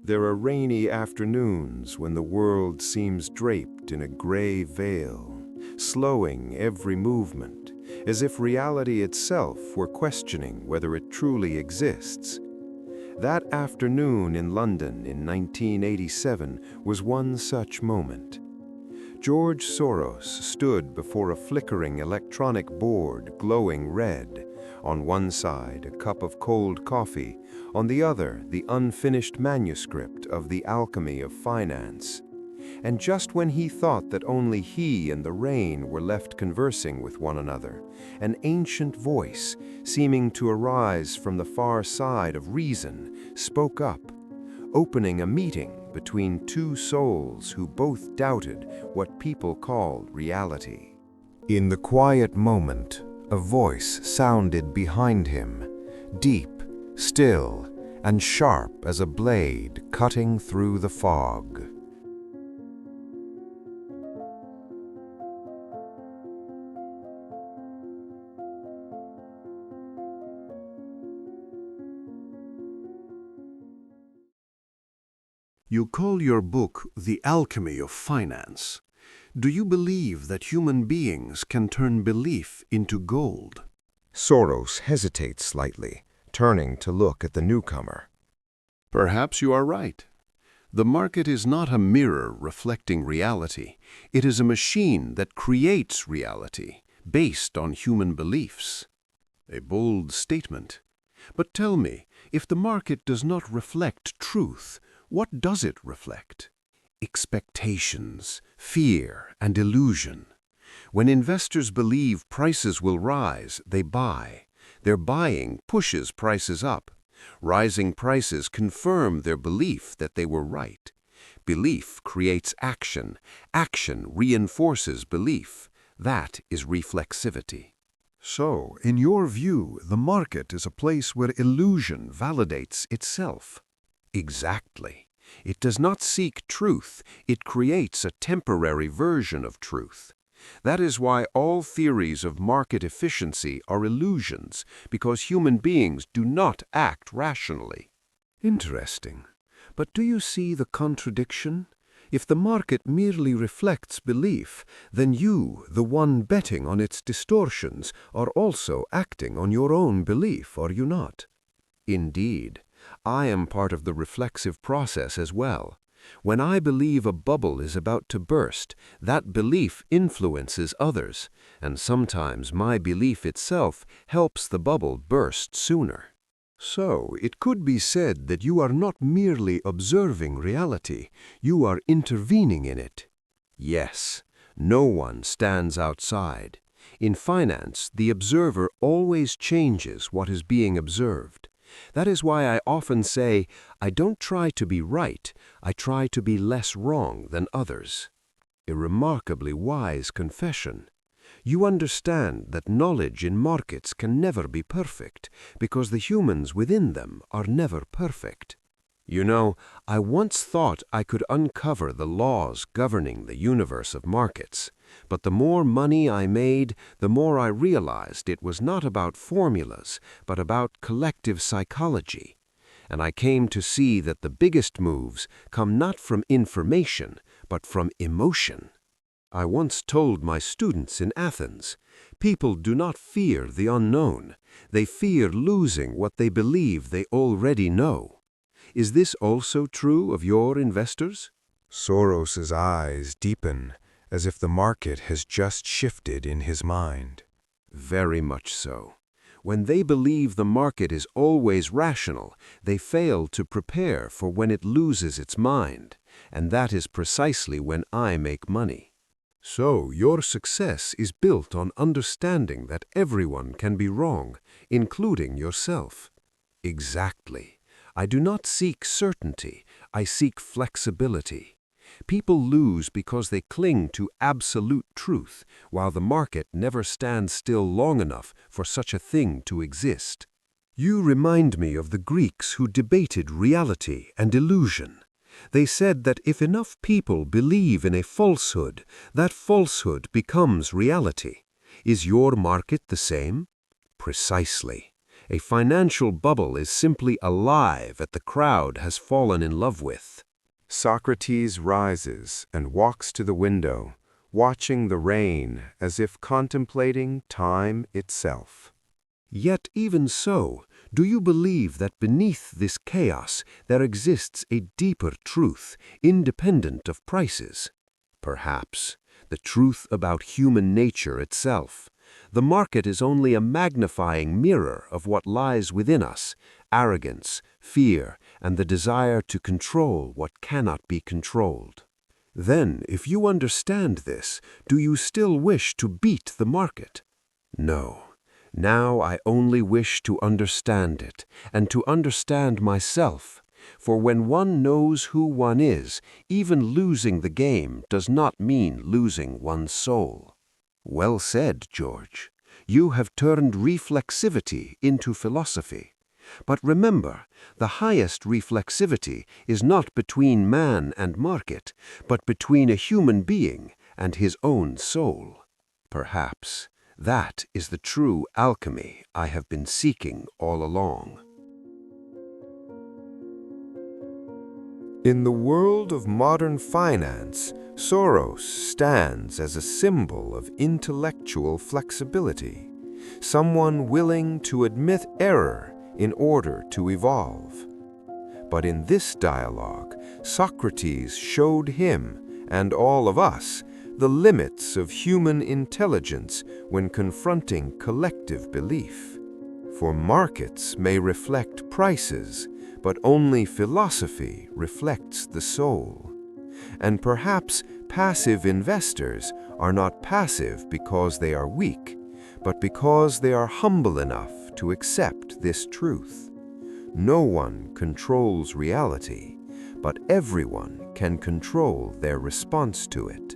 There are rainy afternoons when the world seems draped in a gray veil, slowing every movement, as if reality itself were questioning whether it truly exists. That afternoon in London in 1987 was one such moment. George Soros stood before a flickering electronic board glowing red. On one side, a cup of cold coffee, on the other, the unfinished manuscript of The Alchemy of Finance. And just when he thought that only he and the rain were left conversing with one another, an ancient voice, seeming to arise from the far side of reason, spoke up, opening a meeting between two souls who both doubted what people called reality. In the quiet moment, a voice sounded behind him, deep, still, and sharp as a blade cutting through the fog. You call your book The Alchemy of Finance. Do you believe that human beings can turn belief into gold? Soros hesitates slightly, turning to look at the newcomer. Perhaps you are right. The market is not a mirror reflecting reality. It is a machine that creates reality based on human beliefs. A bold statement. But tell me, if the market does not reflect truth, what does it reflect? Expectations, fear, and illusion. When investors believe prices will rise, they buy. Their buying pushes prices up. Rising prices confirm their belief that they were right. Belief creates action. Action reinforces belief. That is reflexivity. So, in your view, the market is a place where illusion validates itself. Exactly. It does not seek truth, it creates a temporary version of truth. That is why all theories of market efficiency are illusions, because human beings do not act rationally. Interesting. But do you see the contradiction? If the market merely reflects belief, then you, the one betting on its distortions, are also acting on your own belief, are you not? Indeed. I am part of the reflexive process as well. When I believe a bubble is about to burst, that belief influences others, and sometimes my belief itself helps the bubble burst sooner. So, it could be said that you are not merely observing reality, you are intervening in it. Yes, no one stands outside. In finance, the observer always changes what is being observed. That is why I often say, I don't try to be right, I try to be less wrong than others. A remarkably wise confession. You understand that knowledge in markets can never be perfect, because the humans within them are never perfect. You know, I once thought I could uncover the laws governing the universe of markets, but the more money I made, the more I realized it was not about formulas, but about collective psychology. And I came to see that the biggest moves come not from information, but from emotion. I once told my students in Athens, people do not fear the unknown, they fear losing what they believe they already know. Is this also true of your investors? Soros's eyes deepen, as if the market has just shifted in his mind. Very much so. When they believe the market is always rational, they fail to prepare for when it loses its mind, and that is precisely when I make money. So, your success is built on understanding that everyone can be wrong, including yourself. Exactly. I do not seek certainty, I seek flexibility. People lose because they cling to absolute truth, while the market never stands still long enough for such a thing to exist. You remind me of the Greeks who debated reality and illusion. They said that if enough people believe in a falsehood, that falsehood becomes reality. Is your market the same? Precisely. A financial bubble is simply a lie that the crowd has fallen in love with. Socrates rises and walks to the window, watching the rain as if contemplating time itself. Yet even so, do you believe that beneath this chaos there exists a deeper truth, independent of prices? Perhaps the truth about human nature itself. The market is only a magnifying mirror of what lies within us: arrogance, fear, and the desire to control what cannot be controlled. Then, if you understand this, do you still wish to beat the market? No. Now I only wish to understand it, and to understand myself. For when one knows who one is, even losing the game does not mean losing one's soul. Well said, George. You have turned reflexivity into philosophy. But remember, the highest reflexivity is not between man and market, but between a human being and his own soul. Perhaps that is the true alchemy I have been seeking all along. In the world of modern finance, Soros stands as a symbol of intellectual flexibility, someone willing to admit error in order to evolve. But in this dialogue, Socrates showed him, and all of us, the limits of human intelligence when confronting collective belief. For markets may reflect prices, but only philosophy reflects the soul. And perhaps passive investors are not passive because they are weak, but because they are humble enough to accept this truth. No one controls reality, but everyone can control their response to it.